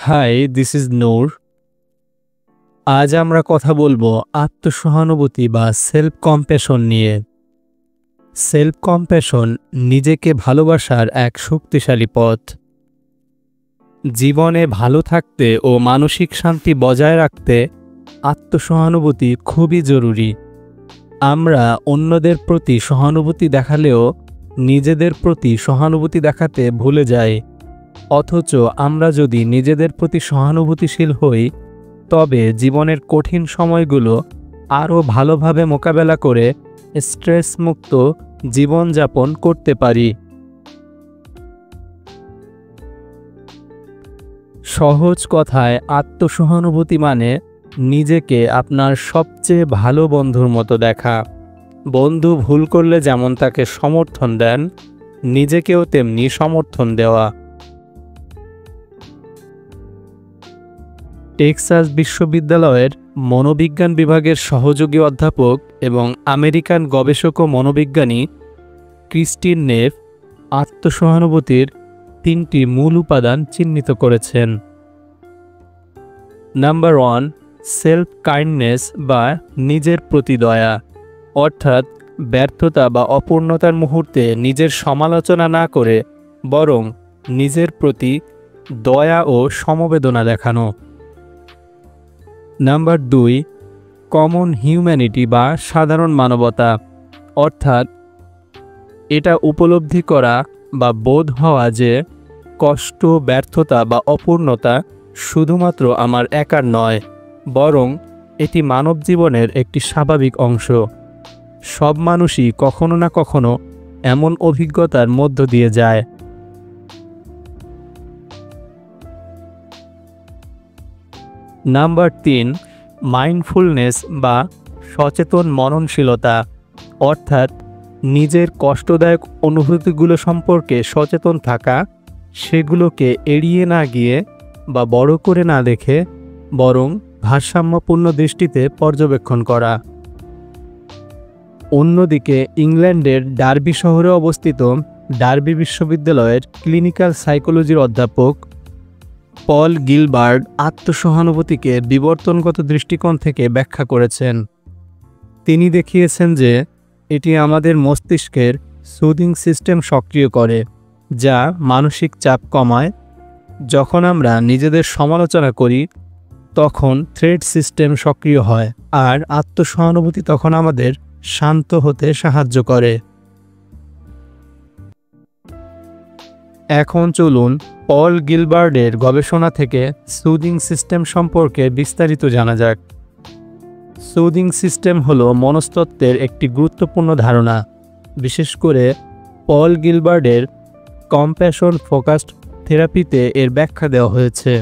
High, this is নূর। আজ আমরা কথা বলবো আত্মসহানুভূতি বা সেলফ কম্প্যাশন নিয়ে। সেলফ কম্প্যাশন নিজেকে ভালোবাসার এক শক্তিশালী পথ। জীবনে ভালো থাকতে ও মানসিক শান্তি বজায় রাখতে আত্মসহানুভূতি খুবই জরুরি। আমরা অন্যদের প্রতি সহানুভূতি দেখালেও নিজেদের প্রতি সহানুভূতি দেখাতে ভুলে যাই। অথচ আমরা যদি নিজেদের প্রতি সহানুভূতিশীল হই, তবে জীবনের কঠিন সময়গুলো আরও ভালোভাবে মোকাবেলা করে স্ট্রেসমুক্ত জীবনযাপন করতে পারি। সহজ কথায় আত্মসহানুভূতি মানে নিজেকে আপনার সবচেয়ে ভালো বন্ধুর মতো দেখা। বন্ধু ভুল করলে যেমন তাকে সমর্থন দেন, নিজেকেও তেমনি সমর্থন দেওয়া। টেক্সাস বিশ্ববিদ্যালয়ের মনোবিজ্ঞান বিভাগের সহযোগী অধ্যাপক এবং আমেরিকান গবেষক ও মনোবিজ্ঞানী ক্রিস্টিন নেফ আত্মসহানুভূতির 3টি মূল উপাদান চিহ্নিত করেছেন। নাম্বার 1, সেলফ কাইন্ডনেস বা নিজের প্রতি দয়া, অর্থাৎ ব্যর্থতা বা অপূর্ণতার মুহূর্তে নিজের সমালোচনা না করে বরং নিজের প্রতি দয়া ও সমবেদনা দেখানো। নাম্বার 2, কমন হিউম্যানিটি বা সাধারণ মানবতা, অর্থাৎ এটা উপলব্ধি করা বা বোধ হওয়া যে কষ্ট, ব্যর্থতা বা অপূর্ণতা শুধুমাত্র আমার একার নয়, বরং এটি মানব জীবনের একটি স্বাভাবিক অংশ। সব মানুষই কখনো না কখনো এমন অভিজ্ঞতার মধ্য দিয়ে যায়। নাম্বার 3, মাইন্ডফুলনেস বা সচেতন মননশীলতা, অর্থাৎ নিজের কষ্টদায়ক অনুভূতিগুলো সম্পর্কে সচেতন থাকা, সেগুলোকে এড়িয়ে না গিয়ে বা বড় করে না দেখে বরং ভারসাম্যপূর্ণ দৃষ্টিতে পর্যবেক্ষণ করা। অন্যদিকে ইংল্যান্ডের ডার্বি শহরে অবস্থিত ডার্বি বিশ্ববিদ্যালয়ের ক্লিনিক্যাল সাইকোলজির অধ্যাপক পল গিলবার্ট আত্মসহানুভূতিকে বিবর্তনগত দৃষ্টিকোণ থেকে ব্যাখ্যা করেছেন। তিনি দেখিয়েছেন যে এটি আমাদের মস্তিষ্কের সুদিং সিস্টেম সক্রিয় করে, যা মানসিক চাপ কমায়। যখন আমরা নিজেদের সমালোচনা করি, তখন থ্রেট সিস্টেম সক্রিয় হয়, আর আত্মসহানুভূতি তখন আমাদের শান্ত হতে সাহায্য করে। এখন চলুন পল গিলবার্টের গবেষণা থেকে সুদিং সিস্টেম সম্পর্কে বিস্তারিত জানা যাক। সুদিং সিস্টেম হলো মনস্তত্ত্বের একটি গুরুত্বপূর্ণ ধারণা। বিশেষ করে পল গিলবার্টের কম্প্যাশন ফোকাসড থেরাপিতে এর ব্যাখ্যা দেওয়া হয়েছে।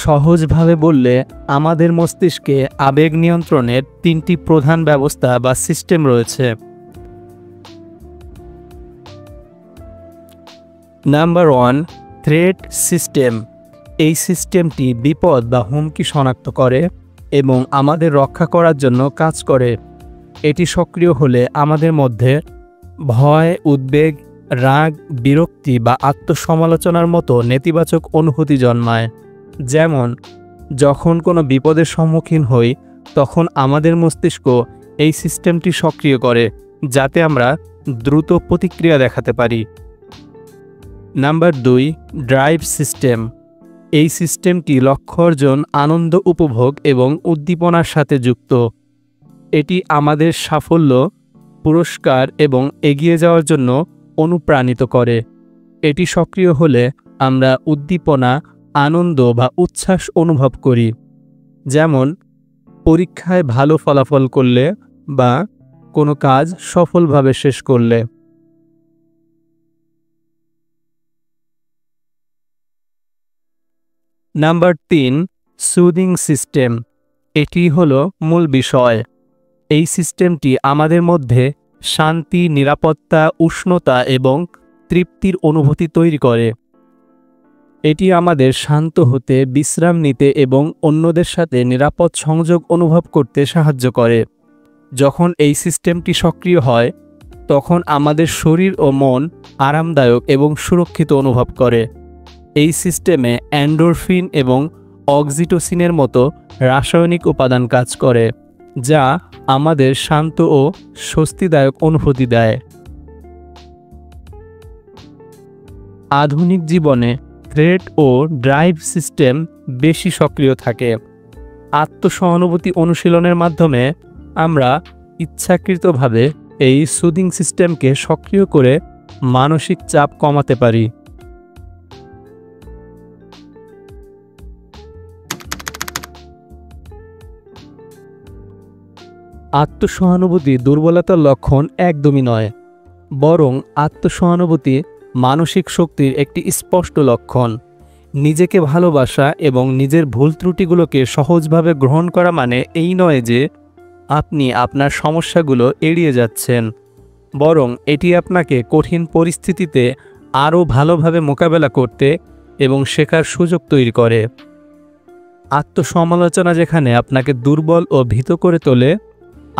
সহজভাবে বললে, আমাদের মস্তিষ্কে আবেগ নিয়ন্ত্রণের 3টি প্রধান ব্যবস্থা বা সিস্টেম রয়েছে। Number 1, threat system. এই সিস্টেমটি বিপদ বা হুমকি শনাক্ত করে এবং আমাদের রক্ষা করার জন্য কাজ করে। এটি সক্রিয় হলে আমাদের মধ্যে ভয়, উদ্বেগ, রাগ, বিরক্তি বা আত্মসমালোচনার মতো নেতিবাচক অনুভূতি জন্মায়। যেমন, যখন কোনো বিপদের সম্মুখীন হই, তখন আমাদের মস্তিষ্ক এই সিস্টেমটি সক্রিয় করে, যাতে আমরা দ্রুত প্রতিক্রিয়া দেখাতে পারি। Number 2, drive system. এই সিস্টেমটি লক্ষ্য অর্জন, আনন্দ উপভোগ এবং উদ্দীপনার সাথে যুক্ত। এটি আমাদের সাফল্য, পুরস্কার এবং এগিয়ে যাওয়ার জন্য অনুপ্রাণিত করে। এটি সক্রিয় হলে আমরা উদ্দীপনা, আনন্দ বা উচ্ছ্বাস অনুভব করি, যেমন পরীক্ষায় ভালো ফলাফল করলে বা কোনো কাজ সফলভাবে শেষ করলে। Number 3, soothing system. এটি হলো মূল বিষয়। এই সিস্টেমটি আমাদের মধ্যে শান্তি, নিরাপত্তা, উষ্ণতা এবং তৃপ্তির অনুভূতি তৈরি করে। এটি আমাদের শান্ত হতে, বিশ্রাম নিতে এবং অন্যদের সাথে নিরাপদ সংযোগ অনুভব করতে সাহায্য করে। যখন এই সিস্টেমটি সক্রিয় হয়, তখন আমাদের শরীর ও মন আরামদায়ক এবং সুরক্ষিত অনুভব করে। এই সিস্টেমে এন্ডোরফিন এবং অক্সিটোসিনের মতো রাসায়নিক উপাদান কাজ করে, যা আমাদের শান্ত ও স্বস্তিদায়ক অনুভূতি দেয়। আধুনিক জীবনে থ্রেট ও ড্রাইভ সিস্টেম বেশি সক্রিয় থাকে। আত্মসহানুভূতি অনুশীলনের মাধ্যমে আমরা ইচ্ছাকৃতভাবে এই সুদিং সিস্টেমকে সক্রিয় করে মানসিক চাপ কমাতে পারি। আত্মসহানুভূতি দুর্বলতার লক্ষণ একদমই নয়, বরং আত্মসহানুভূতি মানসিক শক্তির একটি স্পষ্ট লক্ষণ। নিজেকে ভালোবাসা এবং নিজের ভুল ত্রুটিগুলোকে সহজভাবে গ্রহণ করা মানে এই নয় যে আপনি আপনার সমস্যাগুলো এড়িয়ে যাচ্ছেন, বরং এটি আপনাকে কঠিন পরিস্থিতিতে আরও ভালোভাবে মোকাবেলা করতে এবং শেখার সুযোগ তৈরি করে। আত্মসমালোচনা যেখানে আপনাকে দুর্বল ও ভীত করে তোলে,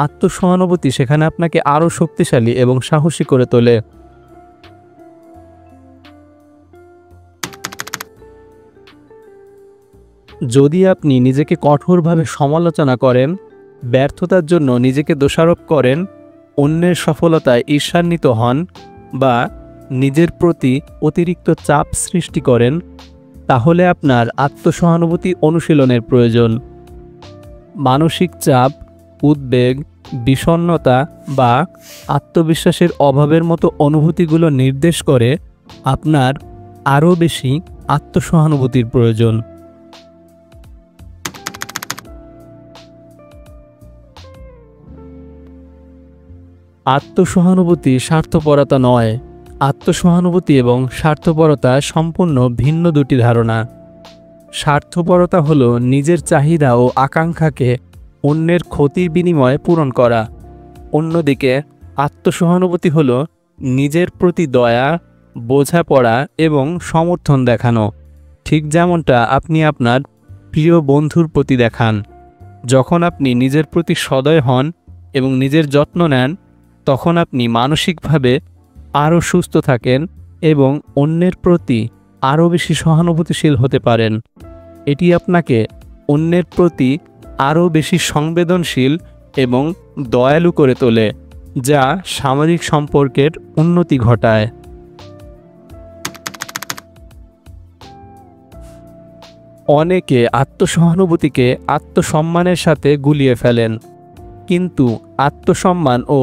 আত্মসহানুভূতি সেখানে আপনাকে আরও শক্তিশালী এবং সাহসী করে তোলে। যদি আপনি নিজেকে কঠোরভাবে সমালোচনা করেন, ব্যর্থতার জন্য নিজেকে দোষারোপ করেন, অন্যের সফলতায় ঈর্ষান্বিত হন বা নিজের প্রতি অতিরিক্ত চাপ সৃষ্টি করেন, তাহলে আপনার আত্মসহানুভূতি অনুশীলনের প্রয়োজন। মানসিক চাপ, উদ্বেগ, বিষণ্ণতা বা আত্মবিশ্বাসের অভাবের মতো অনুভূতিগুলো নির্দেশ করে আপনার আরও বেশি আত্মসহানুভূতির প্রয়োজন। আত্মসহানুভূতি স্বার্থপরতা নয়। আত্মসহানুভূতি এবং স্বার্থপরতা সম্পূর্ণ ভিন্ন দুটি ধারণা। স্বার্থপরতা হলো নিজের চাহিদা ও আকাঙ্ক্ষাকে অন্যের ক্ষতির বিনিময়ে পূরণ করা। অন্যদিকে আত্মসহানুভূতি হলো নিজের প্রতি দয়া, বোঝাপড়া এবং সমর্থন দেখানো, ঠিক যেমনটা আপনি আপনার প্রিয় বন্ধুর প্রতি দেখান। যখন আপনি নিজের প্রতি সদয় হন এবং নিজের যত্ন নেন, তখন আপনি মানসিকভাবে আরও সুস্থ থাকেন এবং অন্যের প্রতি আরও বেশি সহানুভূতিশীল হতে পারেন। এটি আপনাকে অন্যের প্রতি আরও বেশি সংবেদনশীল এবং দয়ালু করে তোলে, যা সামাজিক সম্পর্কের উন্নতি ঘটায়। অনেকে আত্মসহানুভূতিকে আত্মসম্মানের সাথে গুলিয়ে ফেলেন, কিন্তু আত্মসম্মান ও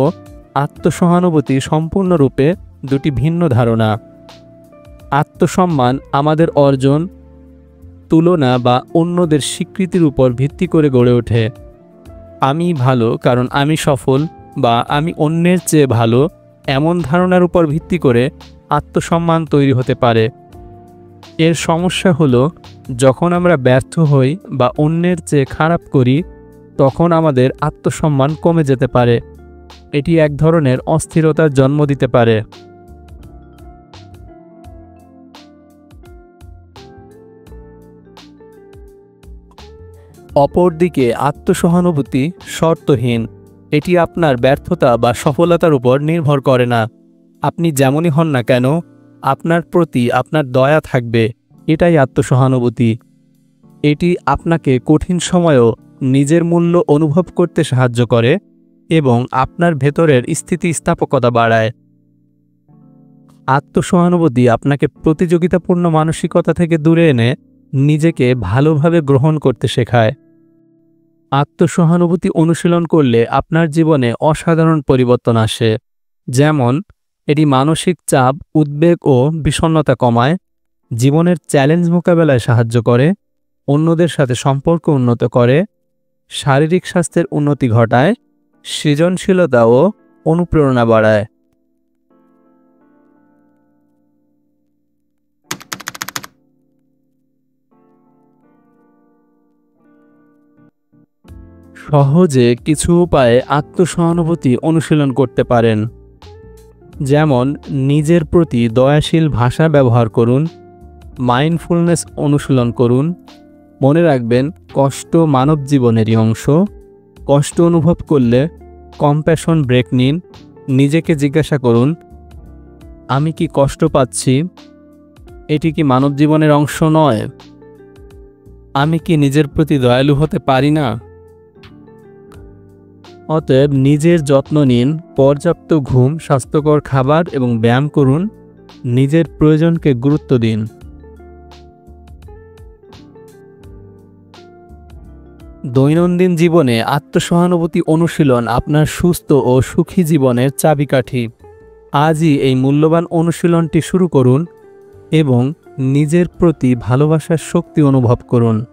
আত্মসহানুভূতি সম্পূর্ণরূপে দুটি ভিন্ন ধারণা। আত্মসম্মান আমাদের অর্জন, তুলনা বা অন্যদের স্বীকৃতির উপর ভিত্তি করে গড়ে ওঠে। আমি ভালো কারণ আমি সফল বা আমি অন্যের চেয়ে ভালো, এমন ধারণার উপর ভিত্তি করে আত্মসম্মান তৈরি হতে পারে। এর সমস্যা হলো, যখন আমরা ব্যর্থ হই বা অন্যের চেয়ে খারাপ করি, তখন আমাদের আত্মসম্মান কমে যেতে পারে। এটি এক ধরনের অস্থিরতার জন্ম দিতে পারে। অপরদিকে আত্মসহানুভূতি শর্তহীন। এটি আপনার ব্যর্থতা বা সফলতার উপর নির্ভর করে না। আপনি যেমনই হন না কেন, আপনার প্রতি আপনার দয়া থাকবে। এটাই আত্মসহানুভূতি। এটি আপনাকে কঠিন সময়েও নিজের মূল্য অনুভব করতে সাহায্য করে এবং আপনার ভেতরের স্থিতিস্থাপকতা বাড়ায়। আত্মসহানুভূতি আপনাকে প্রতিযোগিতাপূর্ণ মানসিকতা থেকে দূরে এনে নিজেকে ভালোভাবে গ্রহণ করতে শেখায়। আত্মসহানুভূতি অনুশীলন করলে আপনার জীবনে অসাধারণ পরিবর্তন আসে। যেমন, এটি মানসিক চাপ, উদ্বেগ ও বিষণ্ণতা কমায়, জীবনের চ্যালেঞ্জ মোকাবেলায় সাহায্য করে, অন্যদের সাথে সম্পর্ক উন্নত করে, শারীরিক স্বাস্থ্যের উন্নতি ঘটায়, সৃজনশীলতা ও অনুপ্রেরণা বাড়ায়। সহজে কিছু উপায়ে আত্মসহানুভূতি অনুশীলন করতে পারেন। যেমন, নিজের প্রতি দয়াশীল ভাষা ব্যবহার করুন, মাইন্ডফুলনেস অনুশীলন করুন। মনে রাখবেন, কষ্ট মানব জীবনেরই অংশ। কষ্ট অনুভব করলে কম্প্যাশন ব্রেক নিন নিজেকে জিজ্ঞাসা করুন, আমি কি কষ্ট পাচ্ছি? এটি কি মানব জীবনের অংশ নয়? আমি কি নিজের প্রতি দয়ালু হতে পারি না? অতএব নিজের যত্ন নিন, পর্যাপ্ত ঘুম, স্বাস্থ্যকর খাবার এবং ব্যায়াম করুন। নিজের প্রয়োজনকে গুরুত্ব দিন। দৈনন্দিন জীবনে আত্মসহানুভূতি অনুশীলন আপনার সুস্থ ও সুখী জীবনের চাবিকাঠি। আজই এই মূল্যবান অনুশীলনটি শুরু করুন এবং নিজের প্রতি ভালোবাসার শক্তি অনুভব করুন।